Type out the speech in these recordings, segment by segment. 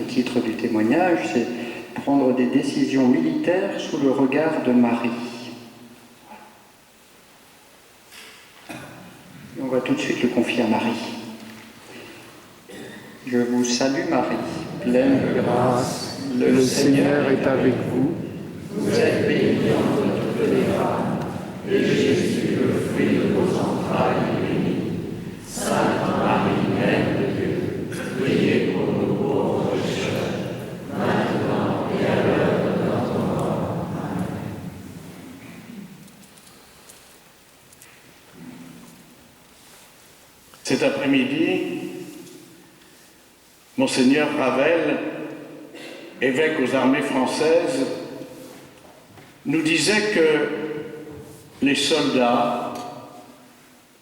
sous-titre du témoignage, c'est « Prendre des décisions militaires sous le regard de Marie ». On va tout de suite le confier à Marie. Je vous salue Marie, pleine de grâce, le Seigneur est avec vous. Vous êtes bénie entre toutes les femmes, et Jésus, le fruit de vos entrailles, est béni. Sainte Marie, Mère de Dieu, priez pour nous pauvres pécheurs, maintenant et à l'heure de notre mort. Amen. Cet après-midi, Monseigneur Ravel, évêque aux armées françaises, nous disait que les soldats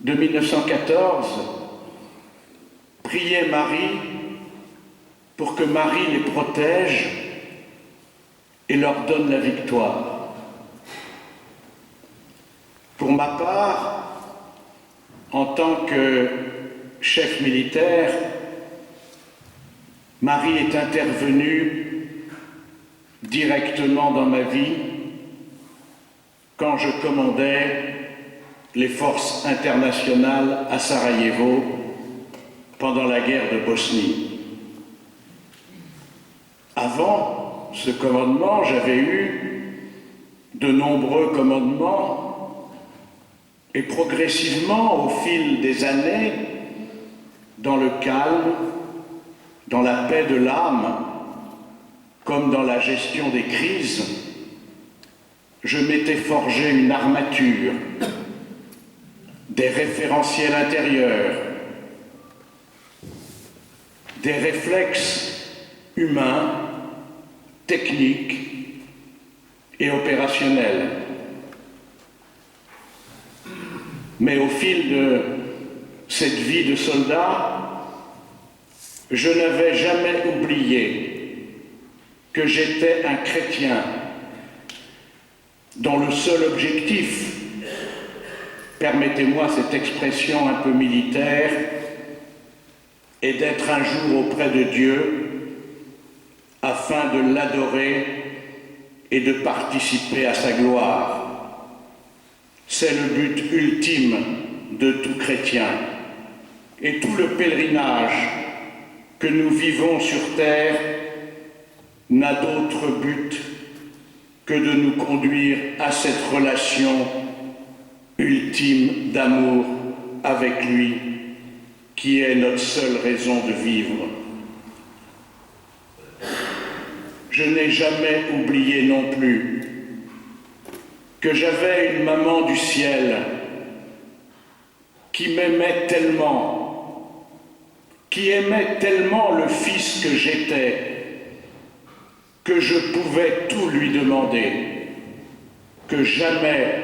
de 1914 priaient Marie pour que Marie les protège et leur donne la victoire. Pour ma part, en tant que chef militaire, Marie est intervenue directement dans ma vie quand je commandais les forces internationales à Sarajevo pendant la guerre de Bosnie. Avant ce commandement, j'avais eu de nombreux commandements et progressivement, au fil des années, dans le calme, dans la paix de l'âme, comme dans la gestion des crises, je m'étais forgé une armature, des référentiels intérieurs, des réflexes humains, techniques et opérationnels. Mais au fil de cette vie de soldat, je n'avais jamais oublié que j'étais un chrétien dont le seul objectif, permettez-moi cette expression un peu militaire, est d'être un jour auprès de Dieu afin de l'adorer et de participer à sa gloire. C'est le but ultime de tout chrétien. Et tout le pèlerinage que nous vivons sur terre n'a d'autre but que de nous conduire à cette relation ultime d'amour avec lui, qui est notre seule raison de vivre. Je n'ai jamais oublié non plus que j'avais une maman du ciel qui m'aimait tellement, qui aimait tellement le fils que j'étais, que je pouvais tout lui demander, que jamais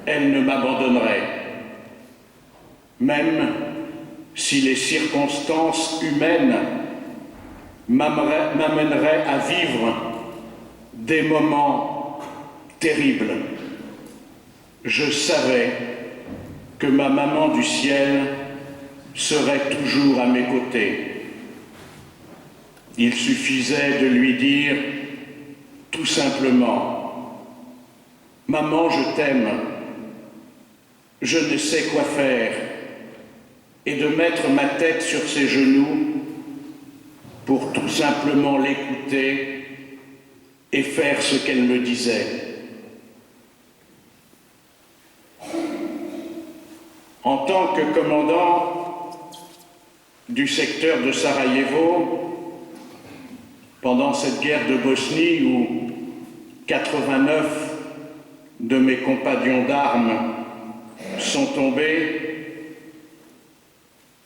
elle ne m'abandonnerait, même si les circonstances humaines m'amèneraient à vivre des moments terribles. Je savais que ma maman du ciel serait toujours à mes côtés. Il suffisait de lui dire tout simplement « Maman, je t'aime, je ne sais quoi faire » et de mettre ma tête sur ses genoux pour tout simplement l'écouter et faire ce qu'elle me disait. En tant que commandant du secteur de Sarajevo, pendant cette guerre de Bosnie où 89 de mes compagnons d'armes sont tombés,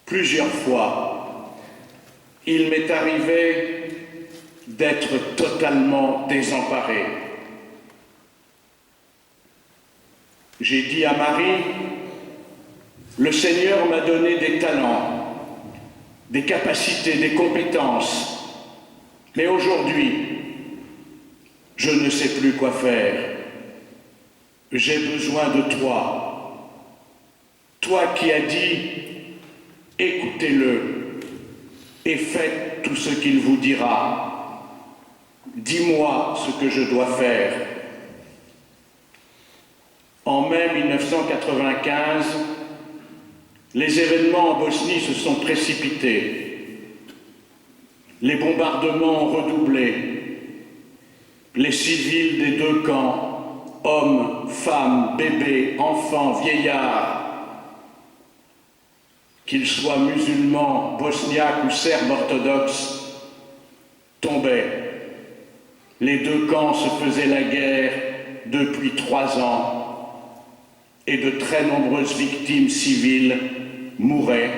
plusieurs fois, il m'est arrivé d'être totalement désemparé. J'ai dit à Marie, le Seigneur m'a donné des talents, des capacités, des compétences. Mais aujourd'hui, je ne sais plus quoi faire. J'ai besoin de toi. Toi qui as dit, écoutez-le, et faites tout ce qu'il vous dira. Dis-moi ce que je dois faire. En mai 1995, les événements en Bosnie se sont précipités. Les bombardements ont redoublé. Les civils des deux camps, hommes, femmes, bébés, enfants, vieillards, qu'ils soient musulmans, bosniaques ou serbes orthodoxes, tombaient. Les deux camps se faisaient la guerre depuis 3 ans et de très nombreuses victimes civiles mouraient.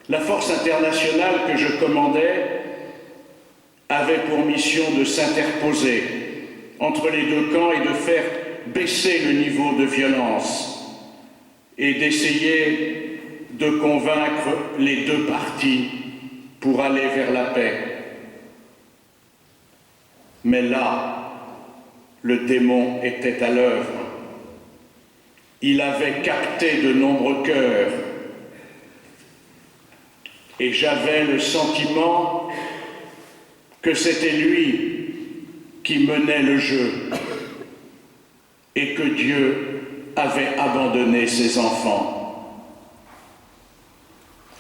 La force internationale que je commandais avait pour mission de s'interposer entre les deux camps et de faire baisser le niveau de violence et d'essayer de convaincre les deux parties pour aller vers la paix. Mais là, le démon était à l'œuvre. Il avait capté de nombreux cœurs et j'avais le sentiment que c'était lui qui menait le jeu et que Dieu avait abandonné ses enfants.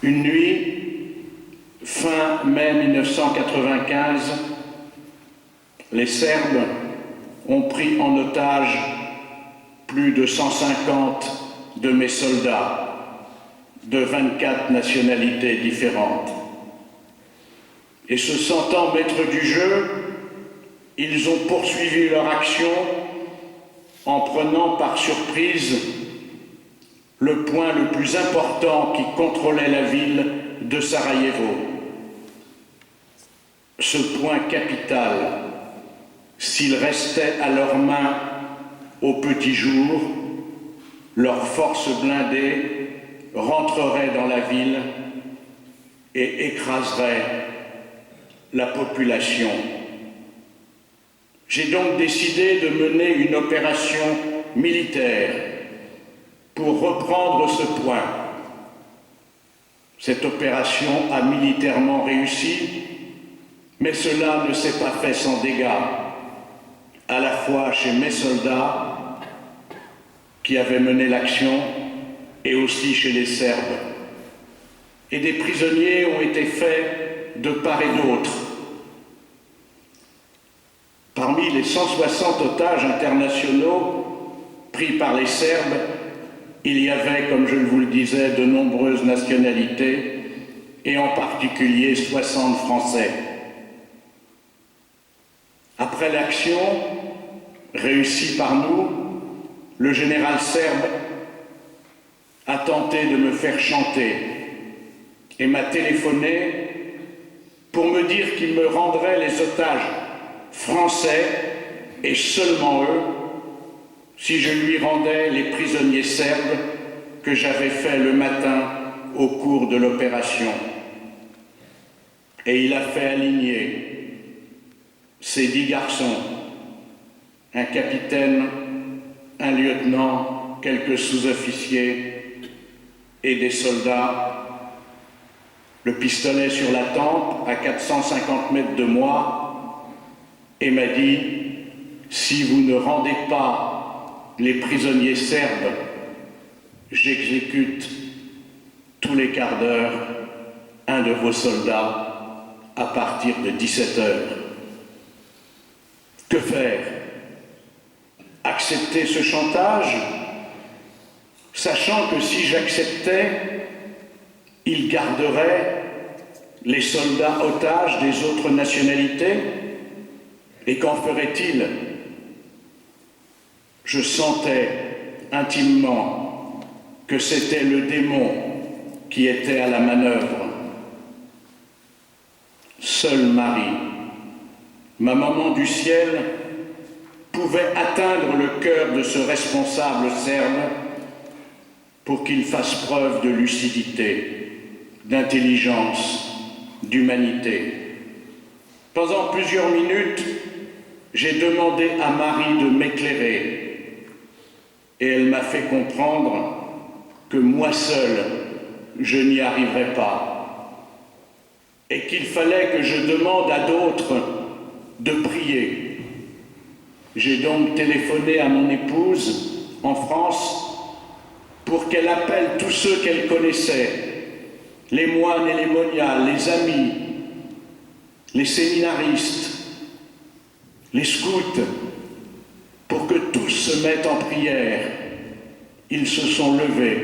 Une nuit, fin mai 1995, les Serbes ont pris en otage plus de 150 de mes soldats de 24 nationalités différentes. Et se sentant maîtres du jeu, ils ont poursuivi leur action en prenant par surprise le point le plus important qui contrôlait la ville de Sarajevo. Ce point capital, s'il restait à leurs mains au petit jour, leurs forces blindées rentreraient dans la ville et écraseraient la population. J'ai donc décidé de mener une opération militaire pour reprendre ce point. Cette opération a militairement réussi, mais cela ne s'est pas fait sans dégâts, à la fois chez mes soldats qui avaient mené l'action et aussi chez les Serbes. Et des prisonniers ont été faits de part et d'autre. Parmi les 160 otages internationaux pris par les Serbes, il y avait, comme je vous le disais, de nombreuses nationalités, et en particulier 60 Français. Après l'action, réussie par nous, le général serbe a tenté de me faire chanter et m'a téléphoné pour me dire qu'il me rendrait les otages français, et seulement eux, si je lui rendais les prisonniers serbes que j'avais faits le matin au cours de l'opération. Et il a fait aligner ces 10 garçons, un capitaine, un lieutenant, quelques sous-officiers et des soldats, le pistolet sur la tempe à 450 mètres de moi, et m'a dit: si vous ne rendez pas les prisonniers serbes, j'exécute tous les quarts d'heure un de vos soldats à partir de 17 heures. Que faire? Accepter ce chantage, sachant que si j'acceptais, il garderait les soldats otages des autres nationalités? Et qu'en ferait-il? Je sentais intimement que c'était le démon qui était à la manœuvre. Seule Marie, ma maman du ciel, pouvait atteindre le cœur de ce responsable serbe pour qu'il fasse preuve de lucidité, d'intelligence, d'humanité. Pendant plusieurs minutes, j'ai demandé à Marie de m'éclairer et elle m'a fait comprendre que moi seul, je n'y arriverais pas. et qu'il fallait que je demande à d'autres de prier. J'ai donc téléphoné à mon épouse en France pour qu'elle appelle tous ceux qu'elle connaissait, les moines et les moniales, les amis, les séminaristes, les scouts, pour que tous se mettent en prière. Ils se sont levés,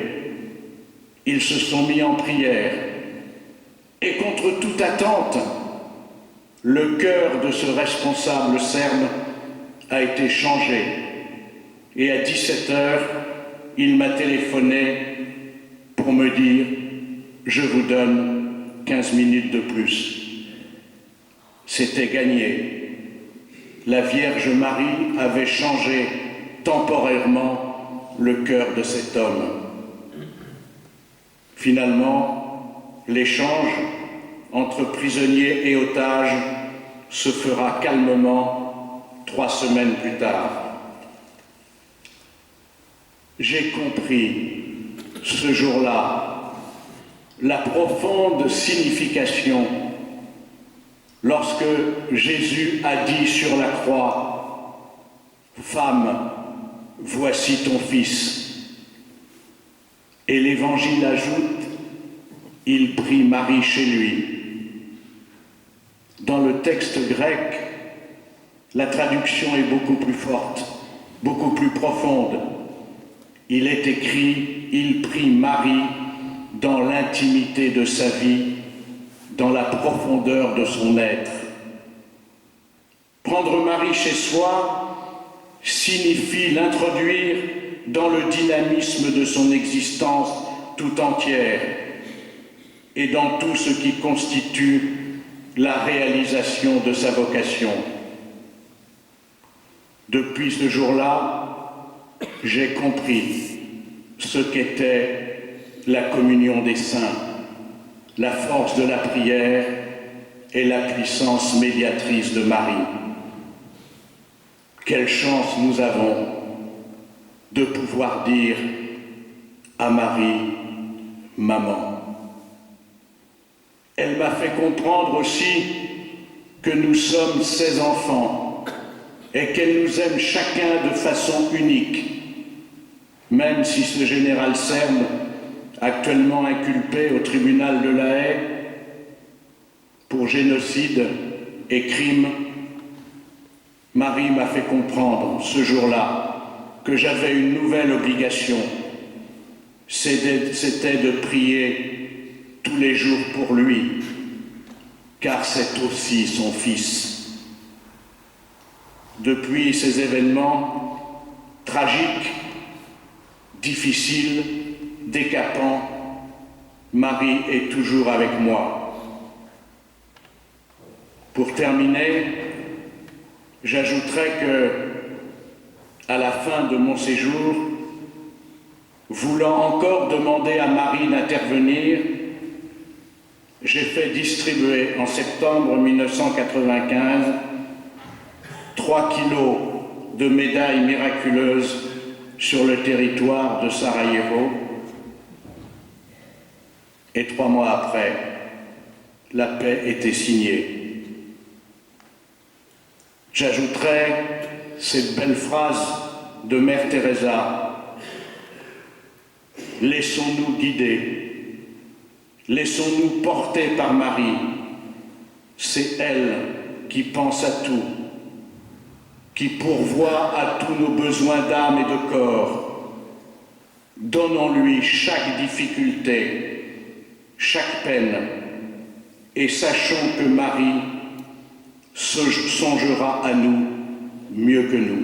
ils se sont mis en prière, et contre toute attente, le cœur de ce responsable serbe a été changé. Et à 17h, il m'a téléphoné pour me dire « Je vous donne 15 minutes de plus ». C'était gagné. La Vierge Marie avait changé temporairement le cœur de cet homme. Finalement, l'échange entre prisonniers et otages se fera calmement 3 semaines plus tard. J'ai compris ce jour-là la profonde signification lorsque Jésus a dit sur la croix « Femme, voici ton fils ». Et l'Évangile ajoute « Il prit Marie chez lui ». Dans le texte grec, la traduction est beaucoup plus forte, beaucoup plus profonde. Il est écrit « Il prit Marie dans l'intimité de sa vie ». Dans la profondeur de son être. Prendre Marie chez soi signifie l'introduire dans le dynamisme de son existence tout entière et dans tout ce qui constitue la réalisation de sa vocation. Depuis ce jour-là, j'ai compris ce qu'était la communion des saints, la force de la prière et la puissance médiatrice de Marie. Quelle chance nous avons de pouvoir dire à Marie, maman. Elle m'a fait comprendre aussi que nous sommes ses enfants et qu'elle nous aime chacun de façon unique, même si ce général serbe actuellement inculpé au tribunal de La Haye pour génocide et crime, Marie m'a fait comprendre ce jour-là que j'avais une nouvelle obligation, c'était de prier tous les jours pour lui, car c'est aussi son fils. Depuis ces événements tragiques, difficiles, décapant, Marie est toujours avec moi. Pour terminer, j'ajouterai que, à la fin de mon séjour, voulant encore demander à Marie d'intervenir, j'ai fait distribuer en septembre 1995 3 kilos de médailles miraculeuses sur le territoire de Sarajevo. Et 3 mois après, la paix était signée. J'ajouterai cette belle phrase de Mère Teresa. Laissons-nous guider, laissons-nous porter par Marie. C'est elle qui pense à tout, qui pourvoit à tous nos besoins d'âme et de corps. Donnons-lui chaque difficulté, chaque peine, et sachons que Marie songera à nous mieux que nous.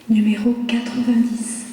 Numéro 90.